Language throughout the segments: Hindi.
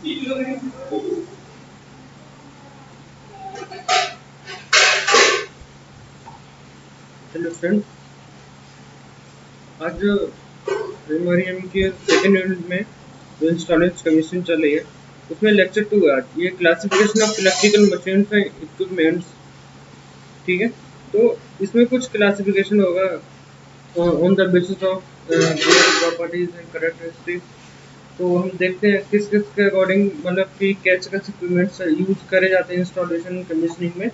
हेलो फ्रेंड, आज हमारी के सेकेंड यूनिट में जो इंस्टॉलेशन कमीशन चल रही है उसमें लेक्चर 2 है। आज ये classification of electrical machines and equipments, ठीक है। तो इसमें कुछ क्लासिफिकेशन होगा on the basis of properties and characteristic. तो हम देखते हैं किस किस के अकॉर्डिंग मतलब कि कैसे कैसे इक्विपमेंट्स यूज करे जाते हैं इंस्टॉलेशन कमीशनिंग में।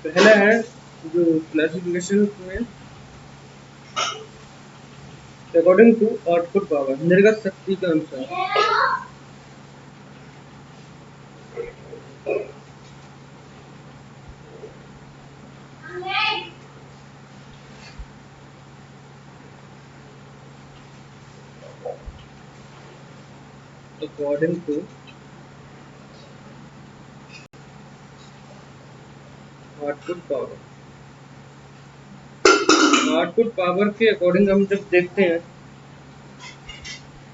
पहला है जो क्लासिफिकेशन में अकॉर्डिंग टू आउटपुट पावर, निर्गत शक्ति के अनुसार। According to output power, output power के अकॉर्डिंग हम जब देखते हैं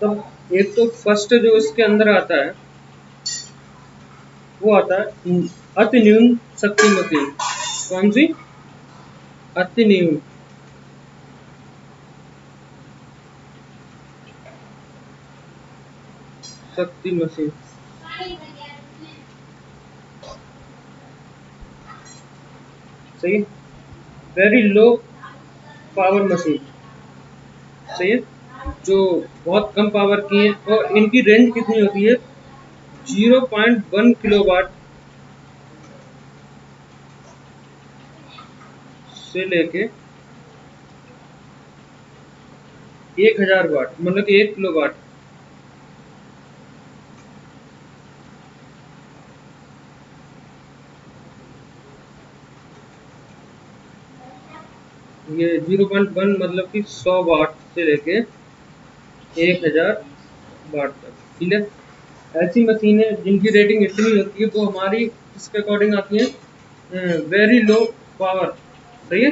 तो एक तो फर्स्ट जो इसके अंदर आता है वो आता है अति न्यून शक्ति मशीन। कौन सी? अति न्यून शक्ति मशीन। सही। वेरी लो पावर मशीन, सही है, जो बहुत कम पावर की है और इनकी रेंज कितनी होती है? 0.1 किलोवाट से लेके 1000 वाट, मतलब कि 1 किलोवाट। ये 0.1 मतलब कि 100 वाट से लेके 1000 वाट तक, ठीक है। ऐसी मशीनें जिनकी रेटिंग इतनी होती है वो हमारी किसके अकॉर्डिंग आती है? वेरी लो पावर, सही है,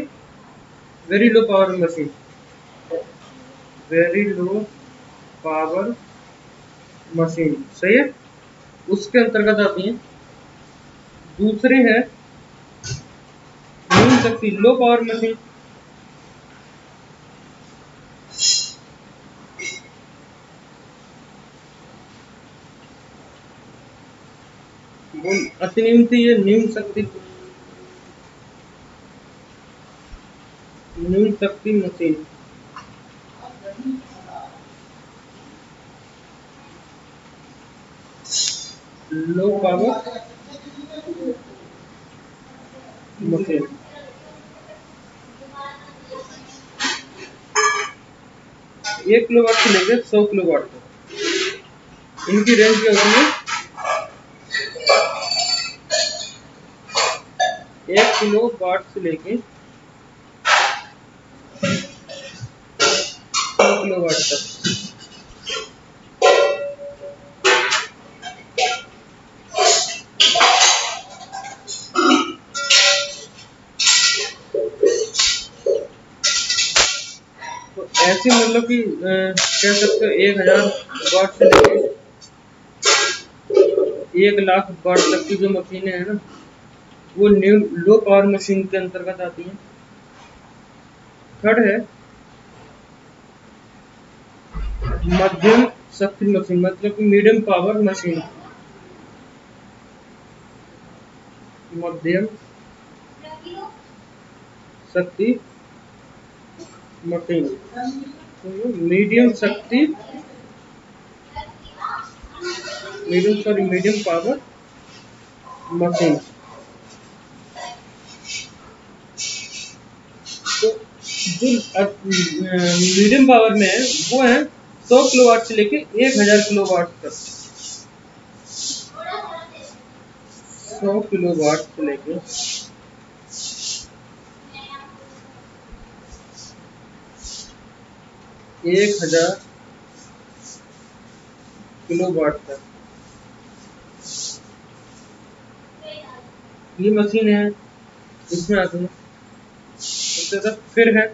very low power machine, very low power machine, सही है, उसके अंतर्गत आती है। दूसरे है न्यून शक्ति, लो पावर मशीन, वो अति न्यून थी, ये न्यून शक्ति, न्यून शक्ति machine. Low power machine, 1 kilowatt से लेकर 100 किलोवाट तक इनकी रेंज क्या होती है? 1 किलोवाट से लेके 100 किलोवाट तक। तो ऐसे मतलब कि कह सकते हो 1000 वाट से लेके 1 लाख वाट तक की जो मशीनें हैं ना वो न्यू लो पावर मशीन के अंतर्गत आती हैं। थर्ड है मध्यम शक्ति मशीन, मतलब कि मीडियम पावर मशीन, मध्यम शक्ति मशीन, मीडियम शक्ति, मीडियम पावर मशीन। तो जो मीडियम पावर में है वो है 100 किलोवाट से लेके 1000 किलोवाट तक। 100 किलोवाट से लेके 1000 किलोवाट तक ये मशीन है, इसमें आती है। उसके बाद फिर है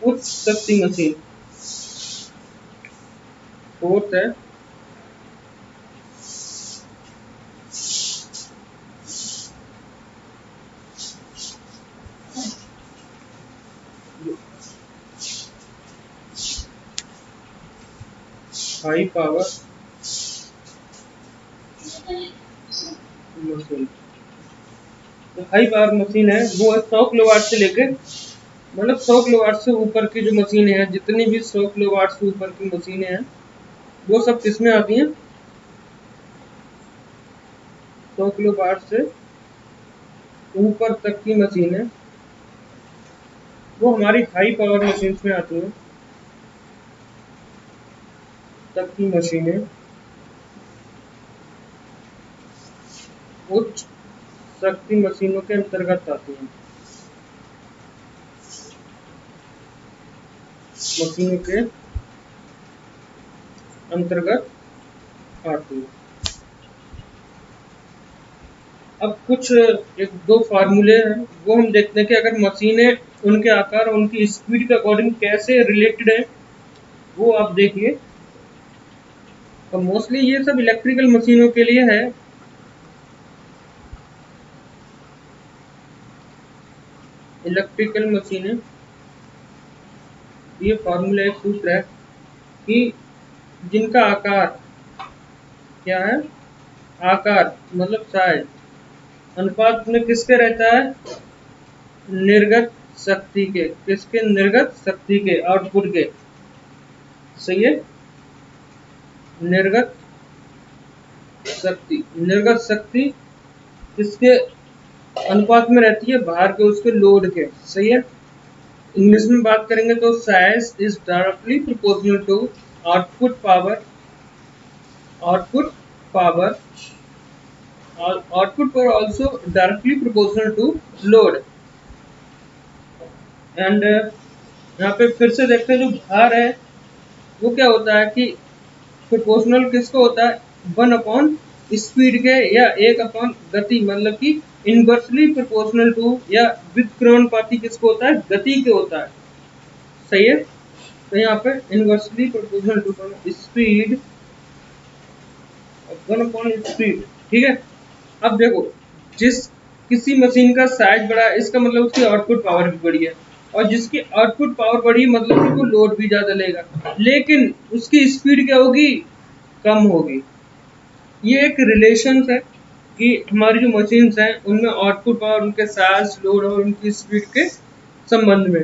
उच्च शक्ति मशीन। फोर्थ है हाई पावर मशीन। तो हाई पावर मशीन है वो 100 किलोवाट से लेकर, मतलब 100 किलोवाट से ऊपर की जो मशीनें हैं, जितनी भी 100 किलोवाट से ऊपर की मशीनें हैं वो सब किसमें आती हैं? 100 किलोवाट से ऊपर तक की मशीनें वो हमारी हाई पावर मशीन में आती हैं। तक की मशीनें उच्च शक्ति मशीनों के अंतर्गत आती हैं। मशीनों के अंतर्गत आती है। अब कुछ एक दो फार्मूले हैं वो हम देखते हैं कि अगर मशीनें उनके आकार और उनकी स्पीड के अकॉर्डिंग कैसे रिलेटेड है, वो आप देखिए। तो मोस्टली ये सब इलेक्ट्रिकल मशीनों के लिए है। इलेक्ट्रिकल मशीनें, ये फार्मूला एक सूत्र है कि जिनका आकार क्या है, आकार मतलब साइज अनुपात में किसके रहता है? निर्गत शक्ति के। किसके? निर्गत शक्ति के, आउटपुट के। सही है। निर्गत शक्ति, निर्गत शक्ति किसके अनुपात में रहती है? बाहर के उसके लोड के। सही है। इंग्लिश में बात करेंगे तो size is directly proportional to output power, output power, output power also directly proportional to load। And यहाँ पे फिर से देखते हैं जो भार है वो क्या होता है कि प्रोपोर्शनल किसको होता है? 1 अपॉन स्पीड के या 1 अपॉन गति, मतलब कि इनवर्सली प्रोपोर्शनल टू या व्युत्क्रमणपाती किसको होता है? गति के होता है। सही है। तो यहाँ पे inversely proportional to speed, 1 upon speed. ठीक है। अब देखो, जिस किसी मशीन का साइज बड़ा है इसका मतलब उसकी आउटपुट पावर भी बड़ी है, और जिसकी आउटपुट पावर बड़ी मतलब कि वो लोड भी ज्यादा लेगा, लेकिन उसकी स्पीड क्या होगी? कम होगी। ये एक रिलेशन है कि हमारी जो मशीन्स हैं उनमें आउटपुट पावर उनके साइज, लोड और उनकी स्पीड के संबंध में।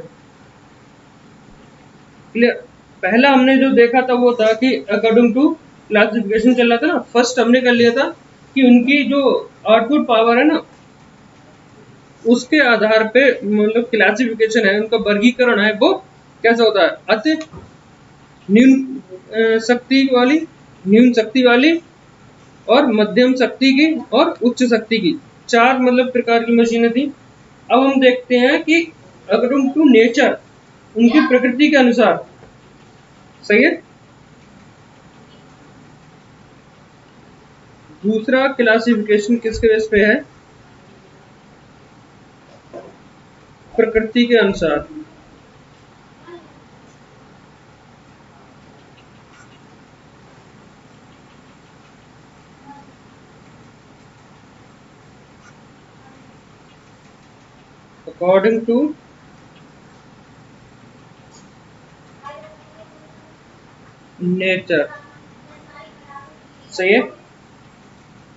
क्लियर। पहला हमने जो देखा था वो था कि अकॉर्डिंग टू क्लासिफिकेशन चल रहा था ना। फर्स्ट हमने कर लिया था कि उनकी जो आउटपुट पावर है ना उसके आधार पे, मतलब क्लासिफिकेशन है, उनका वर्गीकरण है, वो कैसा होता है? अति न्यून शक्ति वाली, न्यून शक्ति वाली, और मध्यम शक्ति की, और उच्च शक्ति की। चार मतलब प्रकार की मशीनें थी। अब हम देखते हैं कि अकॉर्डिंग टू नेचर, उनकी प्रकृति के अनुसार। सही है। दूसरा क्लासिफिकेशन किसके बेस पे है? प्रकृति के अनुसार। According to nature. सही है।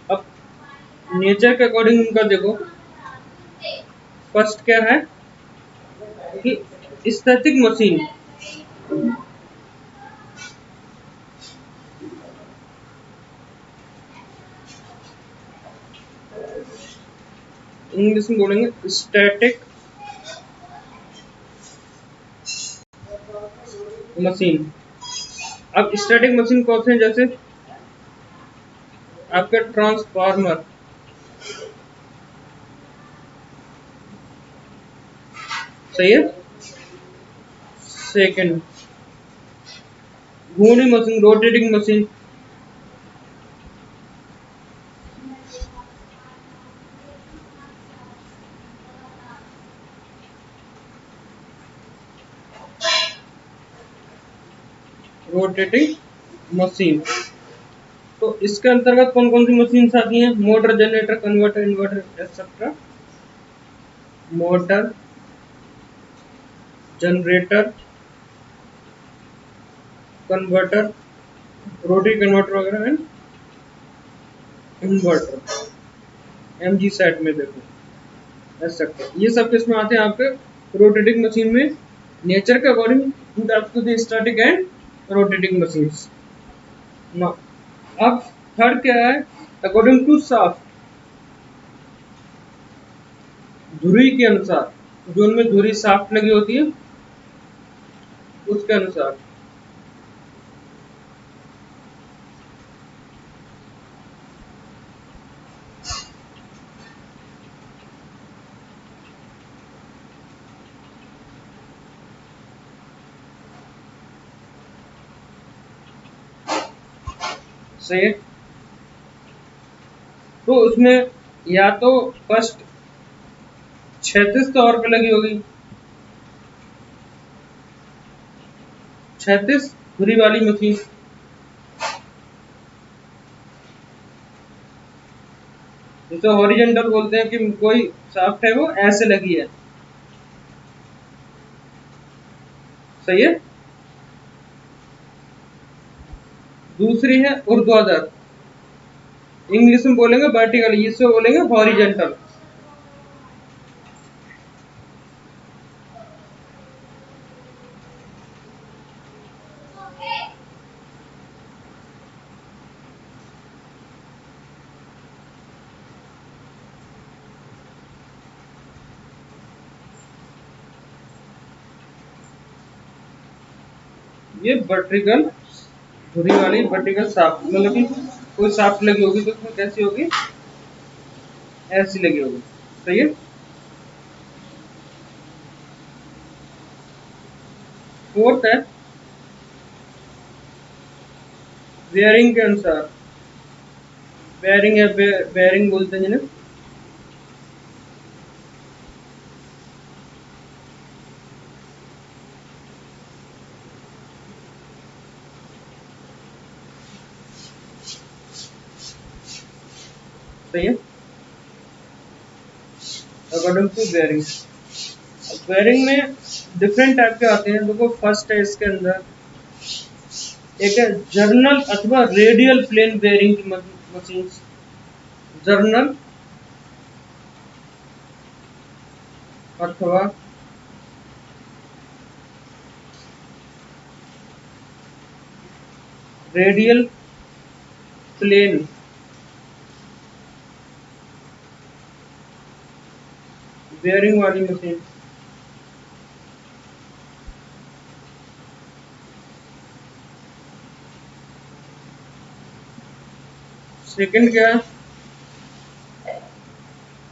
अब नेचर के अकॉर्डिंग उनका देखो, फर्स्ट क्या है कि स्टैटिक मशीन। इंग्लिश में बोलेंगे स्टैटिक मशीन। अब स्टैटिक मशीन कौन से हैं? जैसे आपके ट्रांसफार्मर। सही है। सेकंड, घूर्णी machine, rotating machine. Rotating machine. तो इसके अंतर्गत कौन कौन सी मशीन्स आती हैं? Motor, generator, converter, inverter etcetera. Motor, generator, converter, rotary converter वगैरह एंड इन्वर्टर। एमजी सेट में देखो एक्सेट्रा, ये सब किसमें आते हैं आपके? रोटेटिंग मशीन में। नेचर के अकॉर्डिंग आपको the static and rotating machines. ना अब थर्ड क्या है? अकॉर्डिंग टू शाफ्ट, धुरी के अनुसार, जो उनमें धुरी शाफ्ट लगी होती है उसके अनुसार। सही है। तो उसमें या तो फर्स्ट क्षैतिज तौर पे लगी होगी, क्षैतिज धुरी वाली मशीन, जिसे हॉरिजॉन्टल बोलते हैं कि कोई शाफ्ट है वो ऐसे लगी है। सही है। दूसरी है ऊर्ध्वाधर, इंग्लिश में बोलेंगे वर्टिकल, इससे बोलेंगे हॉरिजॉन्टल। ये वर्टिकल धुरी वाली वर्टिकल शाफ्ट, मतलब कि कोई शाफ्ट लगी होगी तो उसमें कैसी होगी? ऐसी लगी होगी। सही है। फोर्थ है बेयरिंग के अनुसार। बेयरिंग है, बेयरिंग बोलते हैं जिन्हें। सही है। अकॉर्डिंग टू बेयरिंग, बेयरिंग में डिफरेंट टाइप के आते हैं। देखो फर्स्ट है इसके अंदर, एक है जर्नल अथवा रेडियल प्लेन बेयरिंग की मशीन। जर्नल अथवा रेडियल प्लेन बेयरिंग वाली मशीन। सेकंड क्या है?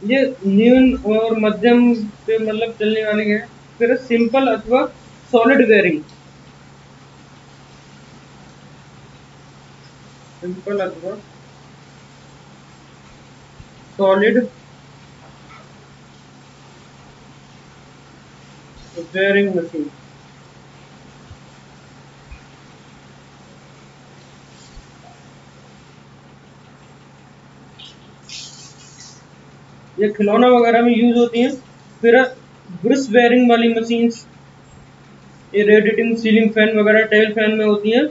ये न्यून और मध्यम पे मतलब चलने वाली है। फिर सिंपल अथवा सॉलिड बेयरिंग। सिंपल अथवा सॉलिड बेयरिंग मशीन। ये खिलौना वगैरह में यूज होती हैं। फिर ब्रश बेयरिंग वाली मशीन, ये रेडिएटिंग सीलिंग फैन वगैरह टेल फैन में होती हैं।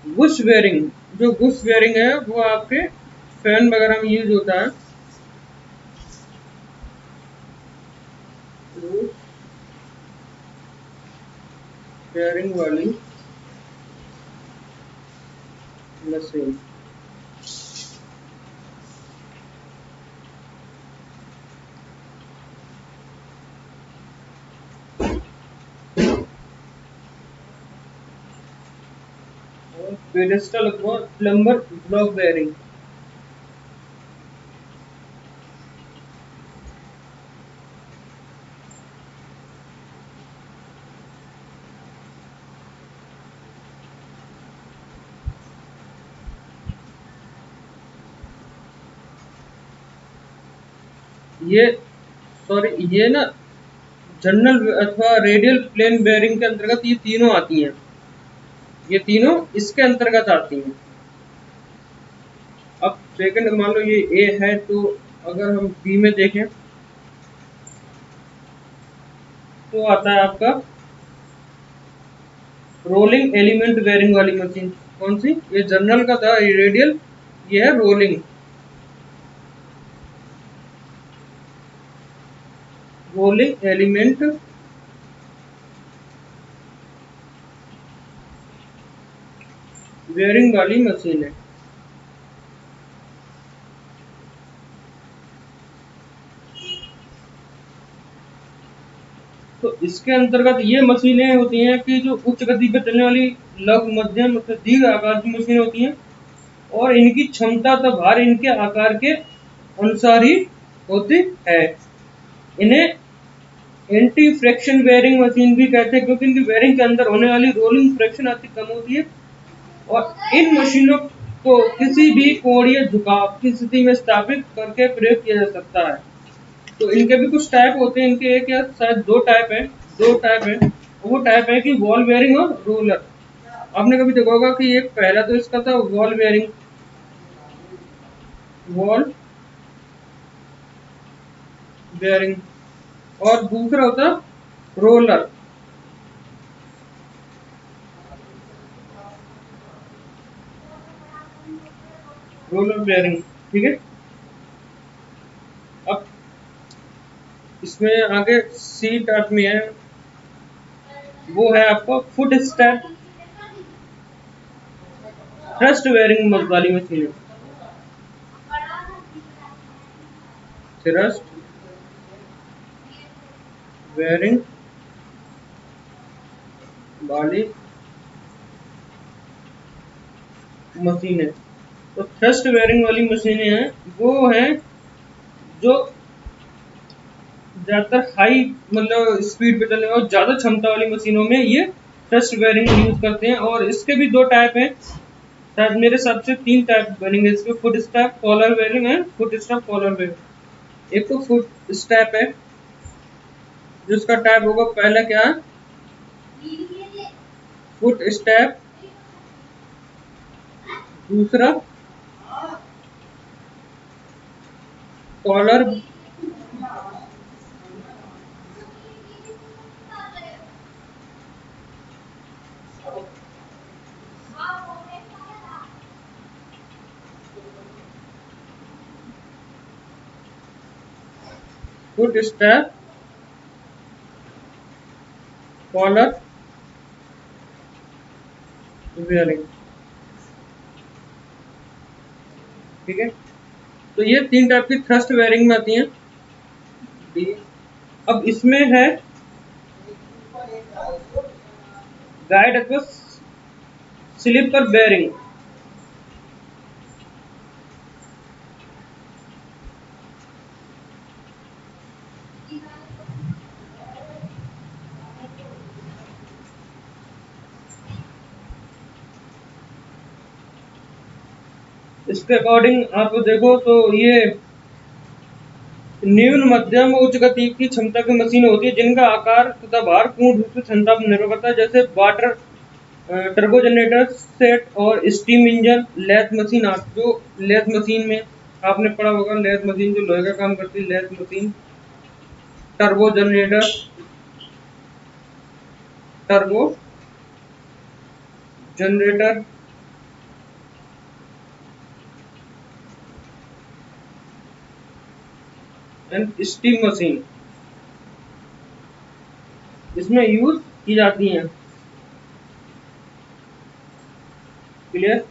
गुश बेयरिंग, जो गुश बेयरिंग है वो आपके फैन वगैरह में यूज होता है। बेयरिंग वाली मशीन। और पेडेस्टल अथवा प्लम्बर ब्लॉक बेयरिंग। ये सॉरी ये ना जनरल अथवा रेडियल प्लेन बेयरिंग के अंतर्गत ये तीनों आती हैं। ये तीनों इसके अंतर्गत आती हैं। अब सेकंड मान लो ये ए है, तो अगर हम बी में देखें तो आता है आपका रोलिंग एलिमेंट बेयरिंग वाली मशीन। कौन सी? ये जनरल का था, ये रेडियल, ये है रोलिंग एलिमेंट बेयरिंग वाली मशीन है। तो इसके अंतर्गत ये मशीनें होती हैं कि जो उच्च गति पर चलने वाली लघु मध्यम दीर्घ आकार की मशीनें होती हैं, और इनकी क्षमता तथा भार इनके आकार के अनुसार ही होती है। इन्हें एंटी फ्रिक्शन बेयरिंग मशीन भी कहते हैं, क्योंकि इनकी बेयरिंग के अंदर होने वाली रोलिंग फ्रिक्शन अति कम होती है, और इन मशीनों को किसी भी कोणीय झुकाव की स्थिति में स्थापित करके प्रयोग किया जा सकता है। तो इनके भी कुछ टाइप होते हैं, इनके एक या शायद दो टाइप है। वो टाइप है कि बॉल बेयरिंग और रोलर। आपने कभी देखा होगा कि एक पहला तो इसका था बॉल बेयरिंग, और दूसरा होता रोलर बेयरिंग। ठीक है। अब इसमें आगे सी टाइप में है, वो है आपका फुट स्टेप थ्रस्ट बेयरिंग वाली मशीन। थ्रस्ट बेयरिंग वाली मशीनें। तो थ्रस्ट बेयरिंग वाली मशीनें हैं, वो हैं जो ज्यादातर हाई मतलब स्पीड पे चलने और ज्यादा क्षमता वाली मशीनों में ये थ्रस्ट बेयरिंग यूज करते हैं। और इसके भी दो टाइप हैं, शायद मेरे हिसाब से तीन टाइप बेयरिंग है इसके, फुट स्टेप कॉलर बेयरिंग है, फुट स्टेप कॉलर बेयरिंग। एक तो फुट स्टेप है, जिसका टाइप होगा पहला क्या है, फुट स्टेप, दूसरा collar, foot step collar bearing. ठीक है। तो ये तीन टाइप की थ्रस्ट बेयरिंग में आती हैं। अब इसमें है गाइड अथवा स्लीपर बेयरिंग। इसके अकॉर्डिंग आप देखो तो ये निम्न मध्यम उच्च गति की क्षमता की मशीन होती है, जिनका आकार तथा भार पूर्ण रूप से क्षमता पर निर्भर करता है, जैसे वाटर टर्बो जनरेटर सेट और स्टीम इंजन। लेथ मशीन, आप जो लेथ मशीन में आपने पढ़ा होगा, लेथ मशीन जो लोहे का काम करती है, lathe machine, turbo generator, turbo generator and steam machine इसमें यूज की जाती हैं। क्लियर।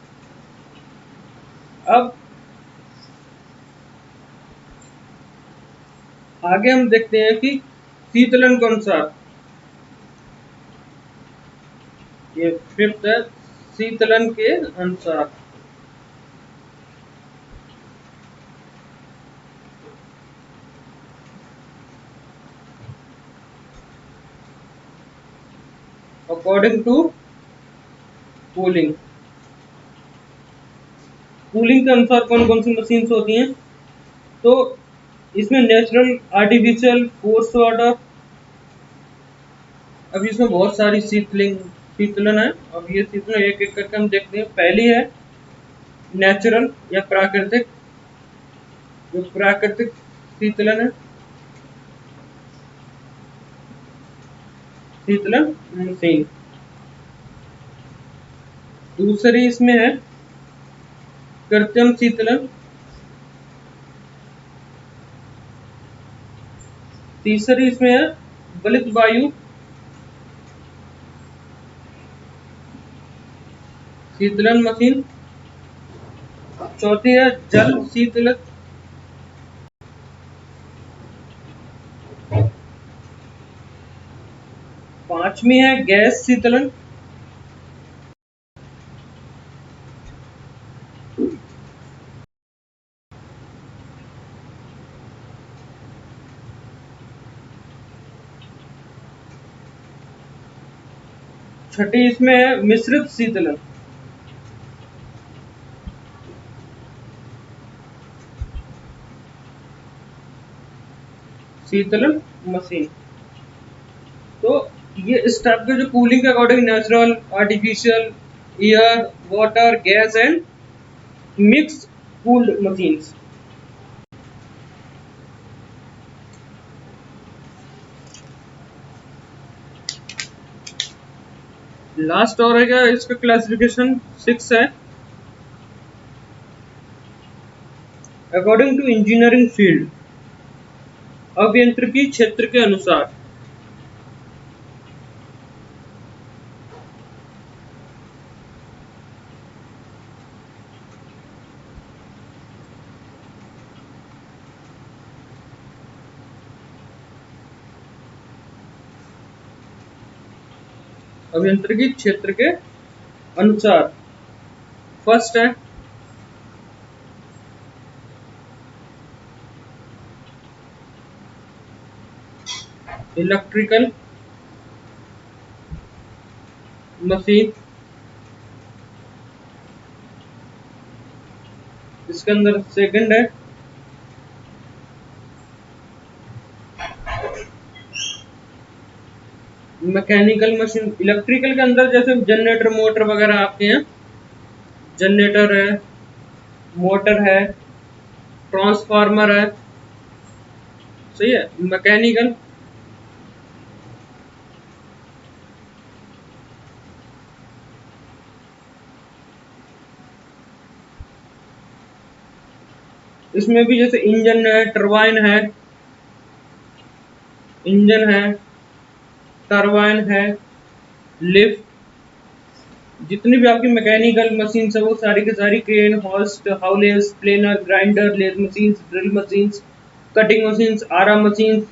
अब आगे हम देखते हैं कि शीतलन के अनुसार, ये फिफ्थ है, शीतलन के अनुसार। अकॉर्डिंग टू कूलिंग, कूलिंग के अनुसार कौन कौन सी मशीन होती हैं, तो इसमें नेचुरल, आर्टिफिशियल, फोर्स वाटर। अब इसमें बहुत सारी शीतलिंग शीतलन है। अब ये शीतलन एक एक करके हम देखते हैं। पहली है नेचुरल या प्राकृतिक। जो प्राकृतिक शीतलन है, शीतलन मशीन। दूसरी इसमें है कृत्रिम शीतलन। तीसरी इसमें है गलित वायु शीतलन मशीन। चौथी है जल शीतलन। पांचवी है गैस शीतलन। छठी इसमें है मिश्रित शीतलन। शीतलन मशीन। तो ये इस टाइप के जो कूलिंग के according natural, artificial, air, water, gas and mix cooled machines. Last और है क्या इसका क्लासिफिकेशन 6 है। अकॉर्डिंग टू इंजीनियरिंग फील्ड, अभियांत्रिकी क्षेत्र के अनुसार। अभियांत्रिकी क्षेत्र के अनुसार फर्स्ट है इलेक्ट्रिकल मशीन। इसके अंदर सेकंड है मैकेनिकल मशीन। इलेक्ट्रिकल के अंदर जैसे जनरेटर, मोटर वगैरह आते हैं। जनरेटर है, मोटर है, ट्रांसफार्मर है। सही है। मैकेनिकल, इसमें भी जैसे इंजन है, टरबाइन है, इंजन है, टरबाइन है, लिफ्ट। जितनी भी आपकी मैकेनिकल मशीन है वो सारी की सारी क्रेन, हॉस्ट, हाउलेस, planer, grinder, lathe machine, drill machine, cutting machine, आरा machine,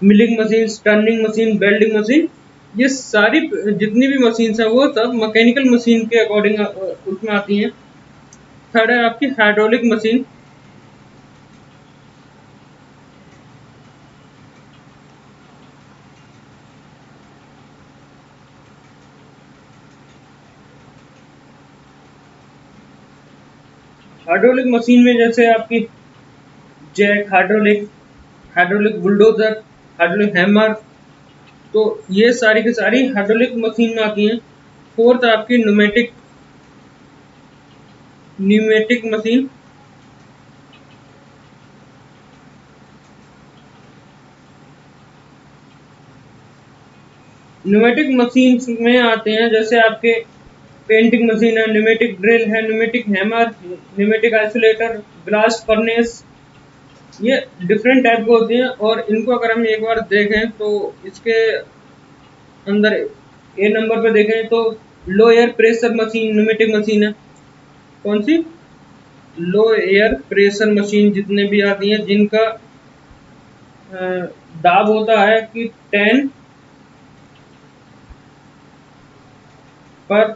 milling machine, turning machine, welding machine, ये सारी जितनी भी मशीन है वो सब मैकेनिकल मशीन के अकॉर्डिंग उसमें आती हैं। थर्ड है आपकी हाइड्रोलिक मशीन। हाइड्रोलिक मशीन में जैसे आपकी jack, hydraulic, hydraulic bulldozer, hydraulic hammer, तो ये सारी की सारी हाइड्रोलिक मशीन में आती हैं। फोर्थ आपकी pneumatic, pneumatic machine. Pneumatic machine में आते हैं जैसे आपके पेंटिंग मशीन है, न्यूमेटिक ड्रिल है, pneumatic hammer, pneumatic isolator, blast furnace. ये डिफरेंट टाइप के होते हैं और इनको अगर हम एक बार देखें तो इसके अंदर ए नंबर पे देखें तो low air pressure machine pneumatic machine है। कौन सी? लो एयर प्रेशर मशीन जितने भी आती हैं जिनका दाब होता है कि 10 पर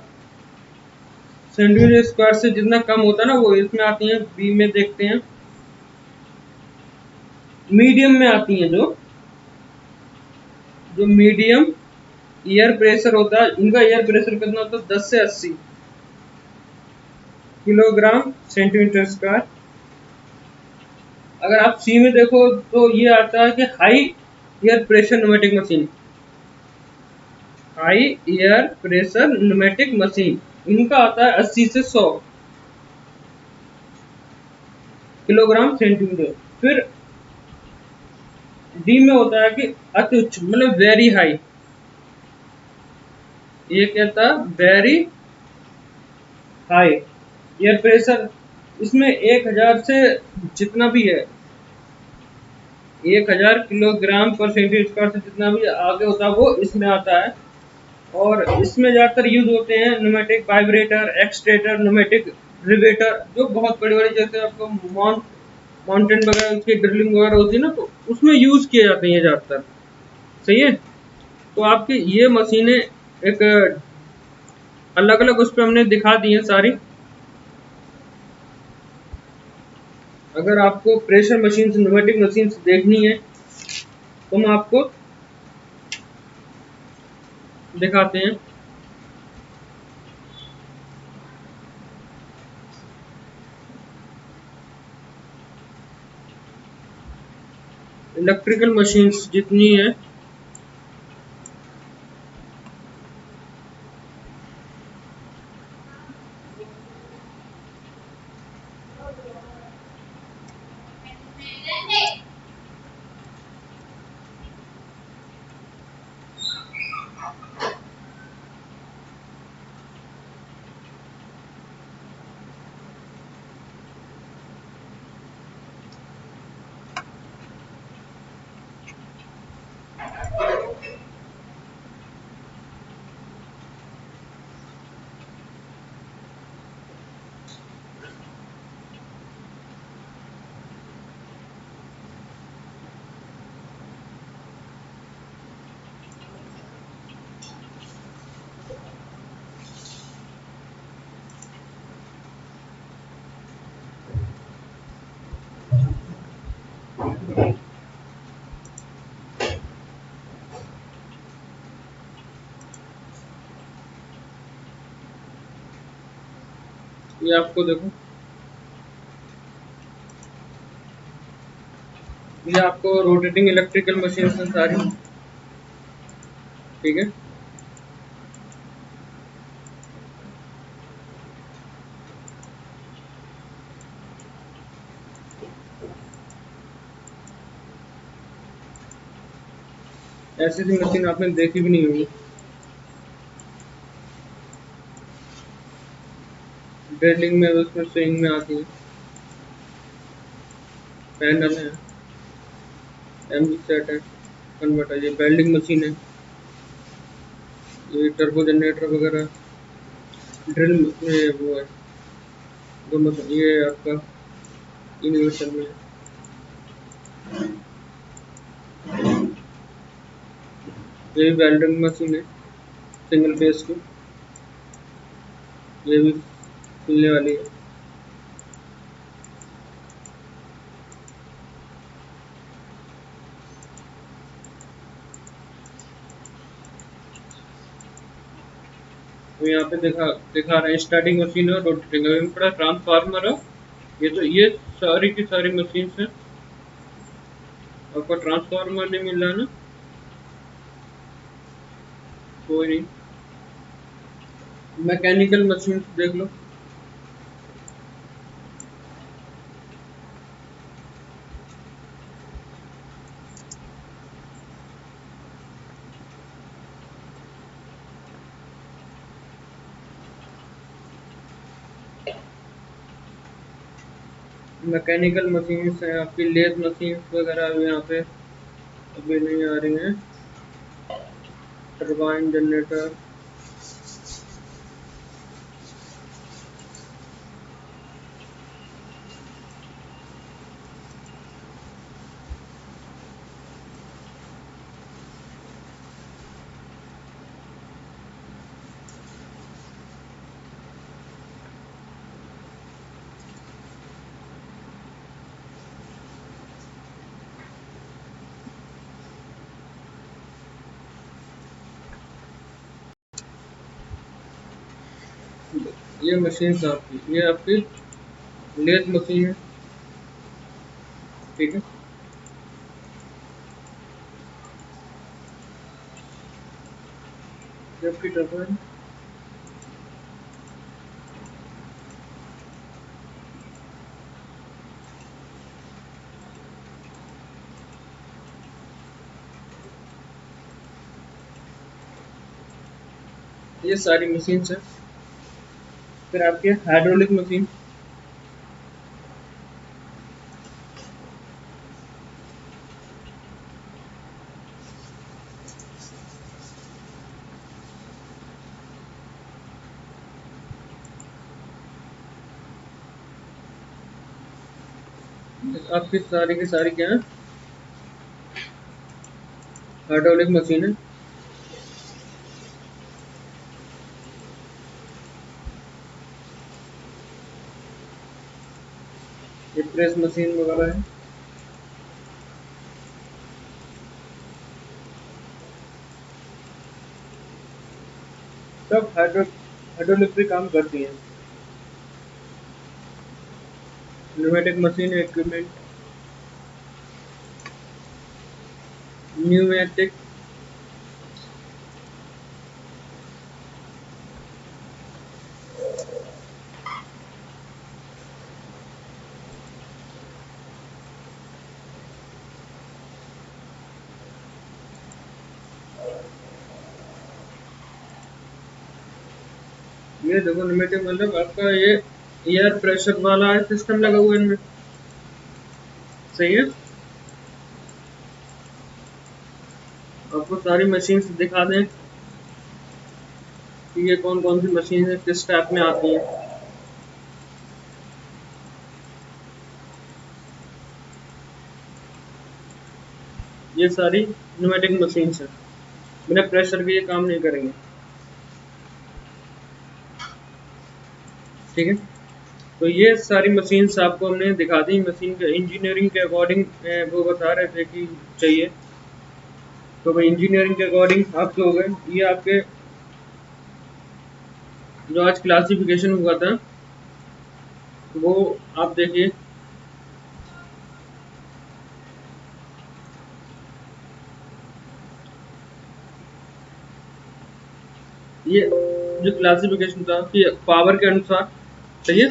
सेंटीमीटर स्क्वायर से जितना कम होता है ना वो इसमें आती हैं। बी में देखते हैं, मीडियम में आती हैं। जो जो मीडियम एयर प्रेशर होता है, इनका एयर प्रेशर कितना होता है? 10 से 80 किलोग्राम सेंटीमीटर स्क्वायर। अगर आप सी में देखो तो ये आता है कि high air pressure pneumatic machine. High air pressure pneumatic machine, इनका आता है 80 से 100 किलोग्राम सेंटीमीटर। फिर डी में होता है कि अति उच्च, मतलब वेरी हाई, ये कहता है वेरी हाई एयर प्रेशर, इसमें 1000 से जितना भी है 1000 किलोग्राम पर सेंटीमीटर स्क्वायर से जितना भी आगे होता है वो इसमें आता है। और इसमें ज़्यादातर यूज होते हैं न्यूमेटिक वाइब्रेटर, एक्सट्रेटर, न्यूमेटिक रिवेटर, जो बहुत बड़े बड़े, जैसे आपको माउंटेन वगैरह उसकी ड्रिलिंग वगैरह होती है ना, तो उसमें यूज किए जाते हैं ज़्यादातर। सही है। तो आपकी ये मशीनें एक अलग अलग उस पर हमने दिखा दी है सारी। अगर आपको प्रेशर मशीन, न्यूमेटिक मशीन देखनी है तो हम आपको दिखाते हैं। इलेक्ट्रिकल मशीन्स जितनी है, ये आपको देखो, ये आपको रोटेटिंग इलेक्ट्रिकल मशीन है सारी। ठीक है। ऐसी सी मशीन आपने देखी भी नहीं होगी। ड्रिलिंग में, उसमें स्विंग में आती है। पैनल है, एमजी सेट है, कन्वर्टर, ये वेल्डिंग मशीन है, ये टर्बो जनरेटर वगैरह, ड्रिल में वो है, जो मतलब ये आपका यूनिवर्सल में है। ये भी वेल्डिंग मशीन है, सिंगल फेस की, ये भी खुलने वाली है। तो यहाँ पे दिखा रहे हैं स्टार्टिंग मशीन और रोटेटिंग, पड़ा ट्रांसफार्मर है। ये सारी की सारी मशीन है। आपको ट्रांसफार्मर नहीं मिल रहा ना, कोई नहीं, मैकेनिकल मशीन देख लो। मैकेनिकल मशीन है आपकी, लेथ मशीन वगैरह यहाँ पे अभी नहीं आ रही हैं। टरबाइन जनरेटर, ये मशीन आपकी, ये आपकी लेथ मशीन है। ठीक है। जबकि टर्बाइन ये सारी मशीन है। फिर आपके हाइड्रोलिक मशीन, आपकी सारी की सारी क्या है, हाइड्रोलिक मशीन है। ये प्रेस मशीन वगैरह है। सब हाइड्रोलिक पे काम करती हैं। न्यूमेटिक मशीन इक्विपमेंट, न्यूमेटिक ये देखो, न्यूमेटिक मतलब आपका ये एयर प्रेशर वाला सिस्टम लगा हुआ है इनमें, सही है। आपको सारी मशीन दिखा दें कि ये कौन कौन सी मशीन है, किस टाइप में आती है। ये सारी न्यूमेटिक मशीन है, बिना प्रेशर के ये काम नहीं करेंगे, ठीक है। तो ये सारी मशीन्स आपको हमने दिखा दी। मशीन के इंजीनियरिंग के अकॉर्डिंग वो बता रहे थे कि चाहिए, तो भाई इंजीनियरिंग के अकॉर्डिंग आपके हो गए। ये आपके जो आज क्लासिफिकेशन हुआ था वो आप देखिए, ये जो क्लासिफिकेशन था कि पावर के अनुसार, सही है।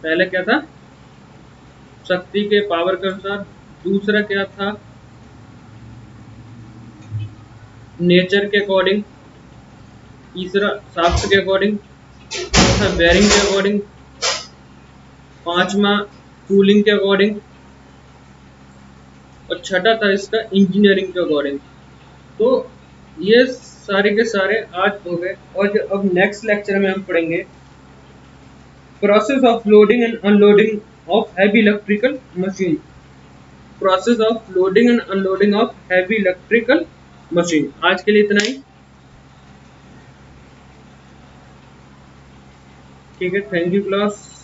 पहले क्या था, शक्ति के पावर के अनुसार। दूसरा क्या था, नेचर के अकॉर्डिंग। तीसरा शाफ्ट के अकॉर्डिंग। चौथा बेरिंग के अकॉर्डिंग। पांचवा कूलिंग के अकॉर्डिंग। और छठा था इसका इंजीनियरिंग के अकॉर्डिंग। तो ये सारे के सारे आज हो गए। और जो अब नेक्स्ट लेक्चर में हम पढ़ेंगे process of loading and unloading of heavy electrical machine. Process of loading and unloading of heavy electrical machine. आज के लिए इतना ही, ठीक है। Thank you class.